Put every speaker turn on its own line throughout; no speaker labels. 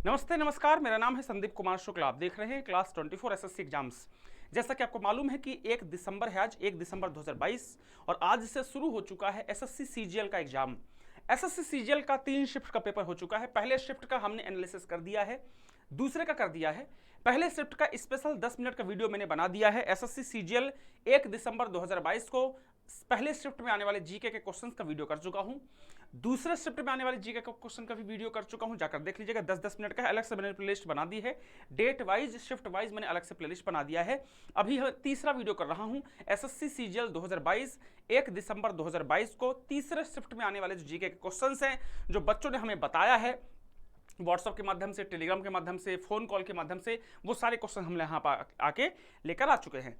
नमस्ते नमस्कार, मेरा नाम है संदीप कुमार शुक्ला। आप देख रहे हैं क्लास 24 एसएससी एग्जाम्स। जैसा कि आपको मालूम है कि 1 दिसंबर है आज, 1 दिसंबर 2022, और आज से शुरू हो चुका है एसएससी सीजीएल का एग्जाम। एसएससी सीजीएल का 3 शिफ्ट का पेपर हो चुका है। पहले शिफ्ट का हमने एनालिसिस कर दिया है, दूसरे का कर दिया है। पहले शिफ्ट का स्पेशल 10 मिनट का वीडियो मैंने बना दिया है। एसएससी सीजीएल 1 दिसंबर 2022 को पहले शिफ्ट में आने वाले जीके के क्वेश्चंस का वीडियो कर चुका हूं। दूसरे शिफ्ट में आने वाले जीके के क्वेश्चन का भी वीडियो कर चुका हूं, जाकर देख लीजिएगा। 10-10 मिनट का है, अलग से मैंने प्लेलिस्ट बना दी है। डेट वाइज, शिफ्ट वाइज मैंने अलग से प्लेलिस्ट बना दिया है। अभी तीसरा वीडियो कर रहा हूं, एसएससी सीजीएल 2022 1 दिसंबर 2022 को तीसरे शिफ्ट में आने वाले जो जीके के क्वेश्चंस हैं, जो बच्चों ने हमें बताया है व्हाट्सएप के माध्यम से, टेलीग्राम के माध्यम से, फोन कॉल के माध्यम से, वो सारे क्वेश्चन हम यहाँ पर आके लेकर आ चुके हैं।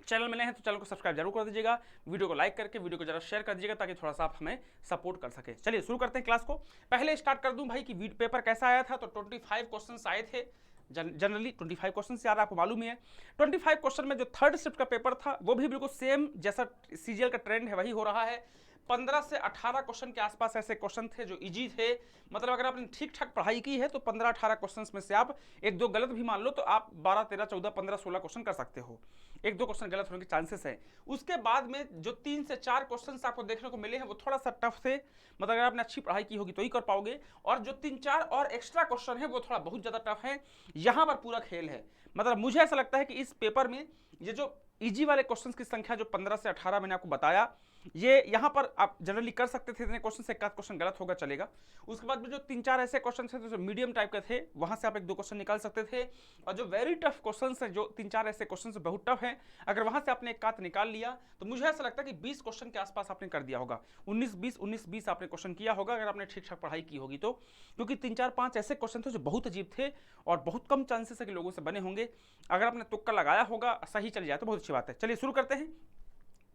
चैनल में नए हैं तो चैनल को सब्सक्राइब जरूर कर दीजिएगा, वीडियो को लाइक करके वीडियो को जरा शेयर कर दीजिएगा ताकि थोड़ा सा आप हमें सपोर्ट कर सके। चलिए शुरू करते हैं क्लास को। पहले स्टार्ट कर दूं भाई कि पेपर कैसा आया था। तो 25 क्वेश्चंस आए थे। जनरली 25 क्वेश्चन यार आपको मालूम ही है। 25 क्वेश्चन में जो थर्ड शिफ्ट का पेपर था वो भी बिल्कुल सेम जैसा सीजीएल का ट्रेंड है वही हो रहा है। 15 से 18 क्वेश्चन के आसपास ऐसे क्वेश्चन थे जो इजी थे। मतलब अगर आपने ठीक ठाक पढ़ाई की है तो 15-18 क्वेश्चंस में से आप एक दो गलत भी मान लो तो आप 12, 13, 14, 15, 16 क्वेश्चन कर सकते हो। एक दो क्वेश्चन गलत होने के चांसेस है। उसके बाद में जो 3 से 4 क्वेश्चन आपको देखने को मिले हैं वो थोड़ा सा टफ थे। मतलब अगर आपने अच्छी पढ़ाई की होगी तो ही कर पाओगे। और जो 3-4 और एक्स्ट्रा क्वेश्चन है वो थोड़ा बहुत ज्यादा टफ है। यहाँ पर पूरा खेल है। मतलब मुझे ऐसा लगता है कि इस पेपर में ये जो इजी वाले क्वेश्चंस की संख्या जो 15 से 18 मैंने आपको बताया, ये यहाँ पर आप जनरली कर सकते थे। इतने क्वेश्चन से एक क्वेश्चन गलत होगा चलेगा। उसके बाद में जो 3-4 ऐसे क्वेश्चन थे जो मीडियम टाइप के थे, वहां से आप एक दो क्वेश्चन निकाल सकते थे। और जो वेरी टफ क्वेश्चन है, जो 3-4 ऐसे क्वेश्चन बहुत टफ हैं, अगर वहां से आपने एक निकाल लिया तो मुझे ऐसा लगता है कि 20 क्वेश्चन के आसपास आपने कर दिया होगा। 19-20 आपने क्वेश्चन किया होगा अगर आपने ठीक ठाक पढ़ाई की होगी तो। क्योंकि 3-4-5 ऐसे क्वेश्चन थे जो बहुत अजीब थे और बहुत कम चांसेस है कि लोगों से बने होंगे। अगर आपने तुक्का लगाया होगा, सही चल जाए तो बहुत अच्छी बात है। चलिए शुरू करते हैं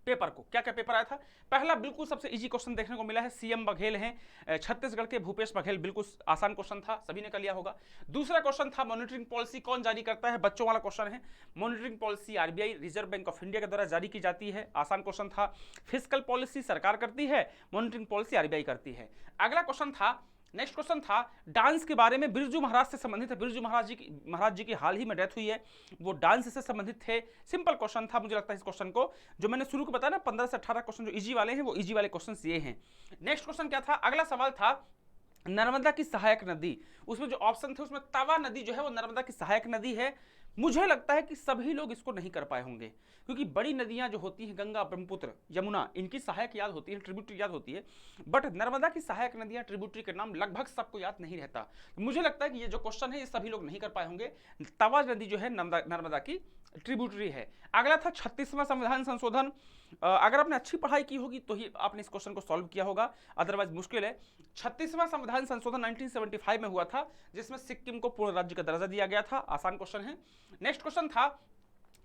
पेपर को। क्या क्या पेपर आया था। पहला बिल्कुल सबसे इजी क्वेश्चन देखने को मिला है। सीएम बघेल हैं छत्तीसगढ़ के, भूपेश बघेल। बिल्कुल आसान क्वेश्चन था, सभी ने कर लिया होगा। दूसरा क्वेश्चन था मॉनिटरिंग पॉलिसी कौन जारी करता है, बच्चों वाला क्वेश्चन है। Monitoring policy RBI, reserve bank of India के द्वारा जारी की जाती है, आसान क्वेश्चन था। फिस्कल पॉलिसी सरकार करती है, मॉनिटरिंग पॉलिसी आरबीआई करती है। अगला क्वेश्चन था, नेक्स्ट क्वेश्चन था डांस के बारे में, बिरजू महाराज से संबंधित है। बिरजू महाराज जी की हाल ही में डेथ हुई है, वो डांस से संबंधित थे। सिंपल क्वेश्चन था। मुझे लगता है इस क्वेश्चन को जो मैंने शुरू को बताया ना 15 से 18 क्वेश्चन जो इजी वाले हैं वो इजी वाले क्वेश्चन ये हैं। नेक्स्ट क्वेश्चन क्या था, अगला सवाल था नर्मदा की सहायक नदी। उसमें जो ऑप्शन थे उसमें तवा नदी जो है वो नर्मदा की सहायक नदी है। मुझे लगता है कि सभी लोग इसको नहीं कर पाए होंगे क्योंकि बड़ी नदियां जो होती हैं गंगा, ब्रह्मपुत्र, यमुना, इनकी सहायक याद होती है, ट्रिब्यूटरी याद होती है। बट नर्मदा की सहायक नदियां, ट्रिब्यूटरी के नाम लगभग सबको याद नहीं रहता। मुझे लगता है कि ये जो क्वेश्चन है ये सभी लोग नहीं कर पाए होंगे। तवा नदी जो है नर्मदा की ट्रिब्यूटरी है। अगला था 36वां संविधान संशोधन। अगर आपने अच्छी पढ़ाई की होगी तो ही आपने इस क्वेश्चन को सॉल्व किया होगा, अदरवाइज मुश्किल है। 36वां संविधान संशोधन 1975 में हुआ था जिसमें सिक्किम को पूर्ण राज्य का दर्जा दिया गया था, आसान क्वेश्चन है। नेक्स्ट क्वेश्चन था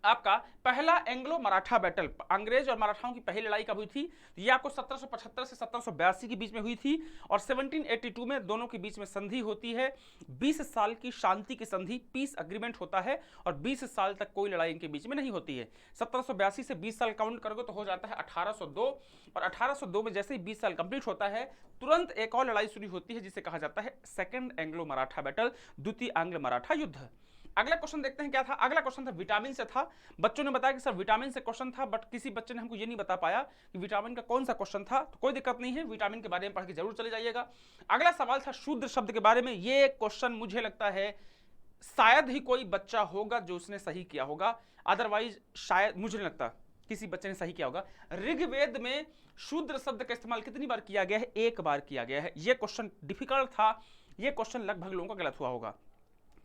आपका पहला एंग्लो मराठा बैटल, अंग्रेज और मराठाओं की पहली लड़ाई कब हुई थी। ये आपको 1775 से 1782 के बीच में हुई थी और 1782 में दोनों के बीच में संधि होती है। 20 साल की शांति की संधि, पीस अग्रीमेंट होता है और 20 साल तक कोई लड़ाई इनके बीच में नहीं होती है। 1782 से 20 साल काउंट करोगे तो हो जाता है 1802 और 1802 में जैसे ही 20 साल कंप्लीट होता है तुरंत एक और लड़ाई शुरू होती है जिसे कहा जाता है सेकेंड एंग्लो मराठा बैटल, द्वितीय आंग्ल मराठा युद्ध। अगला क्वेश्चन देखते हैं क्या था। अगला क्वेश्चन था विटामिन से था। बच्चों ने बताया कि सर विटामिन से क्वेश्चन था, बट किसी बच्चे ने हमको ये नहीं बता पाया कि विटामिन का कौन सा क्वेश्चन था। तो कोई दिक्कत नहीं है, विटामिन के बारे में पढ़ के जरूर चले जाइएगा। अगला सवाल था शूद्र शब्द के बारे में। ये क्वेश्चन मुझे लगता है शायद ही कोई बच्चा होगा जो उसने सही किया होगा, अदरवाइज शायद मुझे नहीं लगता किसी बच्चे ने सही किया होगा। ऋग्वेद में शूद्र शब्द का इस्तेमाल कितनी बार किया गया है, एक बार किया गया है। यह क्वेश्चन डिफिकल्ट था, यह क्वेश्चन लगभग लोगों का गलत हुआ होगा,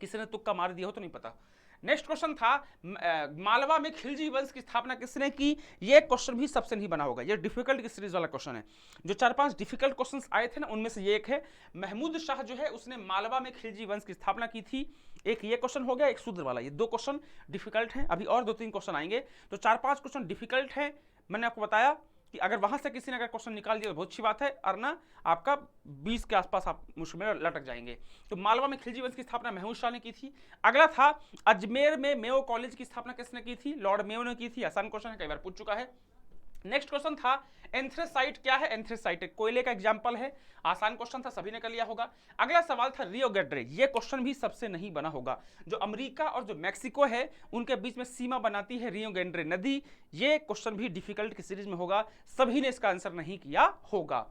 किसी ने तुक्का मार दिया हो तो नहीं पता। नेक्स्ट क्वेश्चन था मालवा में खिलजी वंश की स्थापना किसने की। ये क्वेश्चन भी सबसे नहीं बना होगा, ये डिफिकल्ट की सीरीज वाला क्वेश्चन है। जो 4-5 डिफिकल्ट क्वेश्चंस आए थे ना उनमें से ये एक है। महमूद शाह जो है उसने मालवा में खिलजी वंश की स्थापना की थी। एक ये क्वेश्चन हो गया, एक शूद्र वाला। ये दो क्वेश्चन डिफिकल्ट हैं, अभी और 2-3 क्वेश्चन आएंगे। तो 4-5 क्वेश्चन डिफिकल्ट हैं। मैंने आपको बताया कि अगर वहां से किसी ने अगर क्वेश्चन निकाल दिया तो बहुत अच्छी बात है, और ना आपका 20 के आसपास आप मुश्किल में लटक जाएंगे। तो मालवा में खिलजी वंश की स्थापना महमूद शाह ने की थी। अगला था अजमेर में मेयो कॉलेज की स्थापना किसने की थी, लॉर्ड मेयो ने की थी। आसान क्वेश्चन है, कई बार पूछ चुका है। नेक्स्ट क्वेश्चन था एंथ्रेसाइट क्या है? एंथ्रेसाइट एक कोयले का एग्जांपल है, आसान क्वेश्चन था, सभी ने कर लिया होगा। अगला सवाल था रियो ग्रांडे, ये क्वेश्चन भी सबसे नहीं बना होगा। जो अमेरिका और जो मैक्सिको है उनके बीच में सीमा बनाती है रियो ग्रांडे नदी, ये क्वेश्चन भी डिफिकल्ट की सीरीज में होगा, सभी ने इसका आंसर नहीं किया होगा।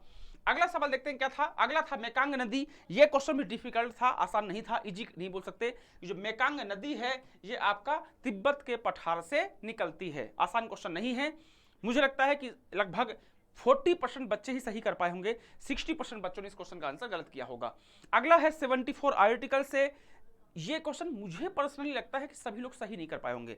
अगला सवाल देखते हैं क्या था, अगला था मेकांग नदी, ये क्वेश्चन भी डिफिकल्ट था, आसान नहीं था, इजी नहीं बोल सकते। जो मेकांग नदी है ये आपका तिब्बत के पठार से निकलती है, आसान क्वेश्चन नहीं है। मुझे लगता है कि लगभग 40% बच्चे ही सही कर पाए होंगे, 60% बच्चों ने इस क्वेश्चन का आंसर गलत किया होगा। अगला है 74 आर्टिकल से, ये क्वेश्चन मुझे पर्सनली लगता है कि सभी लोग सही नहीं कर पाए होंगे।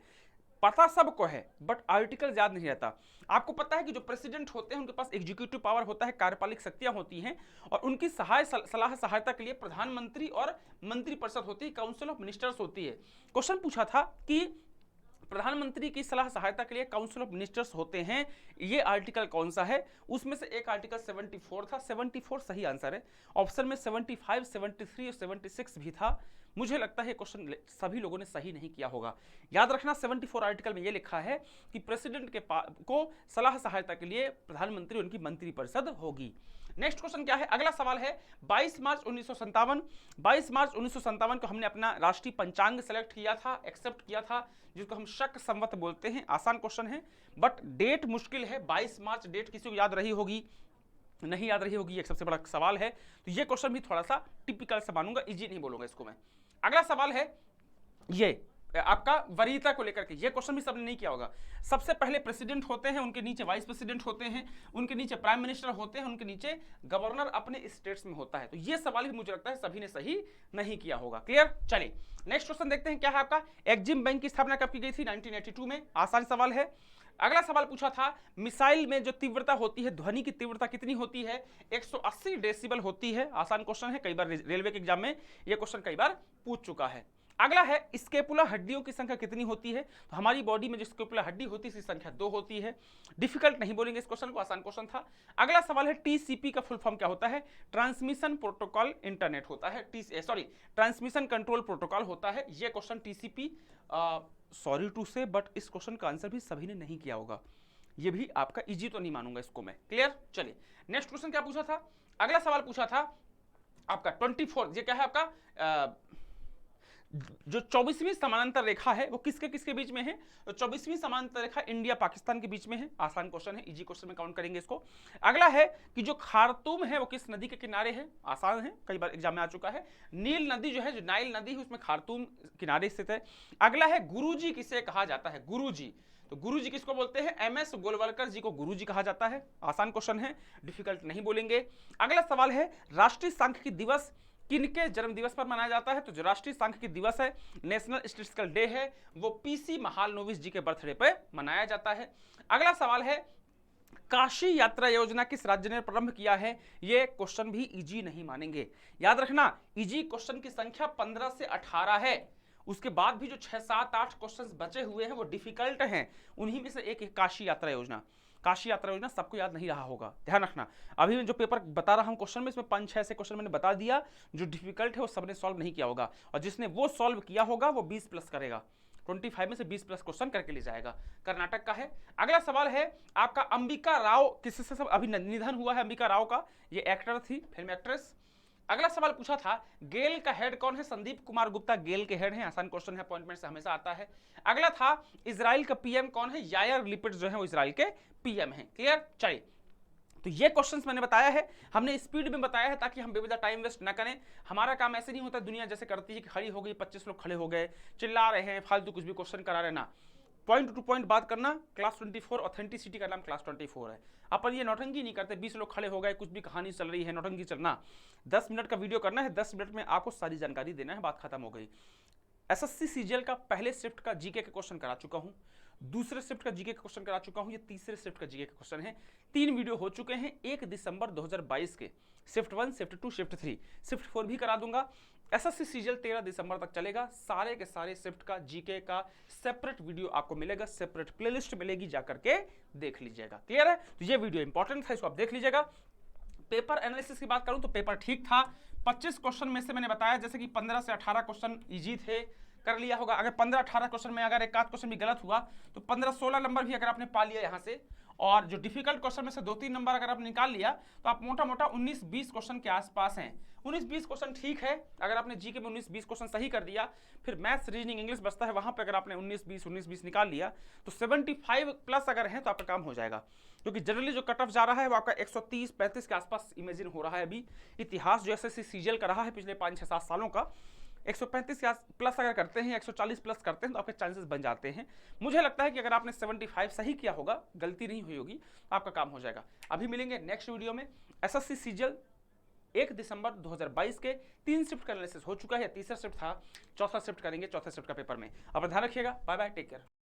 पता सबको है बट आर्टिकल याद नहीं रहता। आपको पता है कि जो प्रेसिडेंट होते हैं उनके पास एग्जीक्यूटिव पावर होता है, कार्यपालिक शक्तियां होती हैं, और उनकी सलाह सहायता के लिए प्रधानमंत्री और मंत्रिपरिषद होती है, काउंसिल ऑफ मिनिस्टर्स होती है। क्वेश्चन पूछा था कि प्रधानमंत्री की सलाह सहायता के लिए काउंसिल ऑफ मिनिस्टर्स होते हैं, ये आर्टिकल कौन सा है? उसमें से एक आर्टिकल 74 था, 74 सही आंसर है। ऑप्शन में 75, 73 और 76 भी था। मुझे लगता है क्वेश्चन सभी लोगों ने सही नहीं किया होगा। याद रखना 74 आर्टिकल में ये लिखा है कि प्रेसिडेंट को सलाह सहायता के लिए प्रधानमंत्री उनकी मंत्रिपरिषद होगी। नेक्स्ट क्वेश्चन क्या है? अगला सवाल है 22 मार्च 1957। 22 मार्च 1957 को हमने अपना राष्ट्रीय पंचांग सेलेक्ट किया था, एक्सेप्ट किया था, जिसको हम शक संवत बोलते हैं। आसान क्वेश्चन है बट डेट मुश्किल है। 22 मार्च डेट किसी को याद रही होगी, नहीं याद रही होगी, एक सबसे बड़ा सवाल है। तो ये क्वेश्चन भी थोड़ा सा टिपिकल से मानूंगा, इजी नहीं बोलूंगा इसको मैं। अगला सवाल है ये आपका वरीयता को लेकर के, ये क्वेश्चन भी सबने नहीं किया होगा। सबसे पहले प्रेसिडेंट होते हैं, उनके नीचे वाइस प्रेसिडेंट होते हैं, उनके नीचे प्राइम मिनिस्टर होते हैं, उनके नीचे गवर्नर अपने स्टेट्स में होता है। तो ये सवाल भी मुझे लगता है सभी ने सही नहीं किया होगा। क्लियर? चलिए नेक्स्ट क्वेश्चन देखते हैं क्या है आपका। एक्जिम बैंक की स्थापना कब की गई थी? 1982 में, आसान सवाल है। अगला सवाल पूछा था मिसाइल में जो तीव्रता होती है, ध्वनि की तीव्रता कितनी होती है? 180 डेसिबल होती है, आसान क्वेश्चन है, कई बार रेलवे के एग्जाम में यह क्वेश्चन कई बार पूछ चुका है। अगला है स्केपुला हड्डियों की संख्या कितनी होती है? तो हमारी बॉडी में जो स्केपुला हड्डी होती है इसकी संख्या 2 होती है। डिफिकल्ट नहीं बोलेंगे इस क्वेश्चन को, आसान क्वेश्चन था। अगला सवाल है टीसीपी का फुल फॉर्म क्या होता है? ट्रांसमिशन प्रोटोकॉल इंटरनेट होता है, ट्रांसमिशन कंट्रोल प्रोटोकॉल होता है। यह क्वेश्चन टीसीपी, सॉरी टू से बट इस क्वेश्चन का आंसर भी सभी ने नहीं किया होगा, ये भी आपका इजी तो नहीं मानूंगा इसको मैं। क्लियर? चलिए नेक्स्ट क्वेश्चन क्या पूछा था? अगला सवाल पूछा था आपका 24, ये क्या है आपका जो 24वीं समानांतर रेखा है वो किसके किसके बीच में है? तो 24वीं समानांतर रेखा इंडिया पाकिस्तान के बीच में है, आसान क्वेश्चन है, इजी क्वेश्चन में काउंट करेंगे इसको। अगला है कि जो खार्तूम है वो किस नदी के किनारे है? आसान है, कई बार एग्जाम में आ चुका है। नील नदी जो है, जो नाइल नदी है, उसमें खार्तूम किनारे स्थित है। अगला है गुरुजी किसे कहा जाता है? गुरुजी, तो गुरुजी किसको बोलते हैं? एमएस गोलवलकर जी को गुरुजी कहा जाता है, आसान क्वेश्चन है, डिफिकल्ट नहीं बोलेंगे। अगला सवाल है राष्ट्रीय सांख्यिकी दिवस किनके जन्म दिवस पर मनाया जाता है? तो जो राष्ट्रीय सांख्यिकी दिवस है, नेशनल स्टैटिस्टिकल डे है, वो पीसी महालनोबिस जी के बर्थडे पे मनाया जाता है। अगला सवाल है काशी यात्रा योजना किस राज्य ने प्रारंभ किया है? ये क्वेश्चन भी इजी नहीं मानेंगे। याद रखना इजी क्वेश्चन की संख्या 15 से 18 है, उसके बाद भी जो 6, 7, 8 क्वेश्चन बचे हुए हैं वो डिफिकल्ट हैं, उन्हीं में से एक है काशी यात्रा योजना। काशी यात्रा योजना सबको याद नहीं रहा होगा, ध्यान रखना। अभी मैं जो पेपर बता रहा हूं क्वेश्चन में, इसमें 5-6 से क्वेश्चन मैंने बता दिया जो डिफिकल्ट है, वो सबने सॉल्व नहीं किया होगा, और जिसने वो सॉल्व किया होगा वो 20 प्लस करेगा, 25 में से 20 प्लस क्वेश्चन करके ले जाएगा। कर्नाटक का है। अगला सवाल है आपका अंबिका राव किससे सब अभी निधन हुआ है? अंबिका राव का, ये एक्टर थी, फिल्म एक्ट्रेस। अगला सवाल पूछा था गेल का हेड कौन है? संदीप कुमार गुप्ता गेल के हेड हैं, आसान क्वेश्चन है, अपॉइंटमेंट से हमेशा आता है। अगला था इजराइल का पीएम कौन है? यायर लिपिड जो है वो इजराइल के पीएम हैं। क्लियर? चलिए, तो ये क्वेश्चंस मैंने बताया है, हमने स्पीड में बताया है ताकि हम बेवजह टाइम वेस्ट ना करें। हमारा काम ऐसे नहीं होता दुनिया जैसे करती है कि खड़ी हो गई, 25 लोग खड़े हो गए, चिल्ला रहे हैं, फालतू कुछ भी क्वेश्चन करा रहे ना। पॉइंट टू पॉइंट बात करना, क्लास 24, ऑथेंटिसिटी का नाम क्लास 24 है। अपन ये नौटंकी नहीं करते, 20 लोग खड़े हो गए, कुछ भी कहानी चल रही है, नौटंकी चलना। 10 मिनट का वीडियो करना है, 10 मिनट में आपको सारी जानकारी देना है, बात खत्म हो गई। एसएससी सीजीएल का पहले शिफ्ट का जीके का क्वेश्चन करा चुका हूं, दूसरे शिफ्ट का जीके का क्वेश्चन करा चुका हूं, ये तीसरे शिफ्ट का जीके का क्वेश्चन है। 3 वीडियो हो चुके हैं 1 दिसंबर 2022 के, शिफ्ट 1, शिफ्ट 2, शिफ्ट 3, शिफ्ट 4 भी करा दूंगा। एसएससी सीजीएल 13 दिसंबर तक चलेगा, सारे के सारे शिफ्ट का जीके का सेपरेट वीडियो आपको मिलेगा, सेपरेट प्लेलिस्ट मिलेगी, जाकर के देख लीजिएगा। क्लियर है? तो ये वीडियो इंपॉर्टेंट था, इसको आप देख लीजिएगा। पेपर एनालिसिस की बात करूं तो पेपर ठीक था। 25 क्वेश्चन में से मैंने बताया जैसे कि 15 से 18 क्वेश्चन इजी थे, कर लिया होगा। अगर 15-18 क्वेश्चन में अगर एक आध क्वेश्चन भी गलत हुआ तो 15-16 नंबर भी अगर आपने पा लिया यहाँ से, और जो डिफिकल्ट क्वेश्चन में से 2-3 नंबर अगर आपने निकाल लिया तो आप मोटा मोटा 19-20 क्वेश्चन के आसपास हैं। 19-20 क्वेश्चन ठीक है, अगर आपने जीके में 19-20 क्वेश्चन सही कर दिया, फिर मैथ्स, रीजनिंग, इंग्लिश बचता है, वहां पे अगर आपने 19-20 निकाल लिया तो 75 प्लस अगर है तो आपका काम हो जाएगा। क्योंकि जनरली जो कट ऑफ जा रहा है वो आपका 130-35 के आसपास इमेजिन हो रहा है। अभी इतिहास जो एसएससी सीजीएल का रहा है पिछले 5-6-7 सालों का, 135 के प्लस अगर करते हैं, 140 प्लस करते हैं तो आपके चांसेस बन जाते हैं। मुझे लगता है कि अगर आपने 75 सही किया होगा, गलती नहीं हुई होगी, आपका काम हो जाएगा। अभी मिलेंगे नेक्स्ट वीडियो में। एसएससी सीजीएल 1 दिसंबर 2022 के 3 शिफ्ट का एनालिसिस हो चुका है, तीसरा शिफ्ट था, चौथा शिफ्ट करेंगे चौथे शिफ्ट का पेपर में। अपना ध्यान रखिएगा, बाय बाय, टेक केयर।